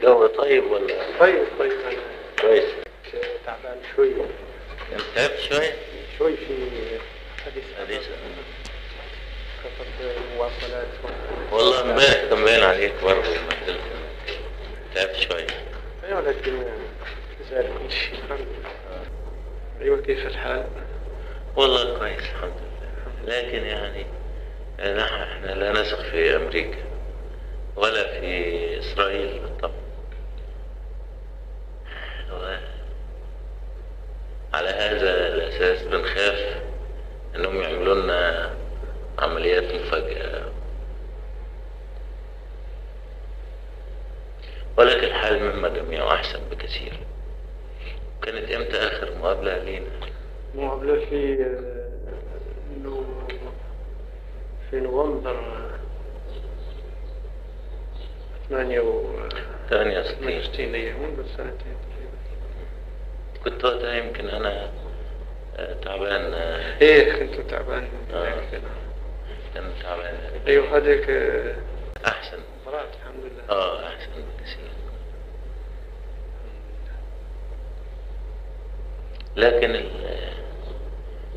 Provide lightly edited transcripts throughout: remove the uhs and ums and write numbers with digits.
جو طيب ولا؟ طيب طيب، أنا كويس. تعبان شوي. انت تعبت شوية؟ شوي في حديث خطط مواصلات والله امبارح كان باين عليك برضه مثل تعبت شوية. أيوة، لكن زال كل شيء الحمد لله. أيوة، كيف الحال؟ والله كويس الحمد لله، لكن يعني احنا لا نثق في امريكا ولا في اسرائيل بالطبع. على هذا الاساس بنخاف انهم يعملوا لنا عمليات مفاجئة، ولكن الحال مما جميعه احسن بكثير. كانت امتى اخر مقابلة لينا؟ مقابلة في نوفمبر 68 أيام، بس سنتين تقريبا. كنت وقتها يمكن انا تعبان. ايه، كنت تعبان. كان تعبان. ايوه، هذيك احسن. مرات الحمد لله. احسن بكثير. لكن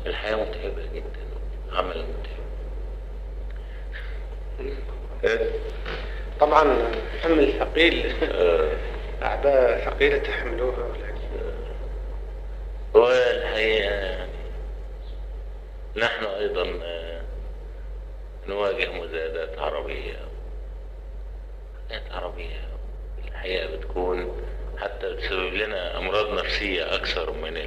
الحياة متعبة جدا، عمل متعب. طبعا حمل ثقيل. أعباء ثقيلة تحملوها، ولكن والحقيقة يعني نحن أيضا نواجه مزايدات عربية. الحقيقة بتكون حتى تسبب لنا أمراض نفسية أكثر من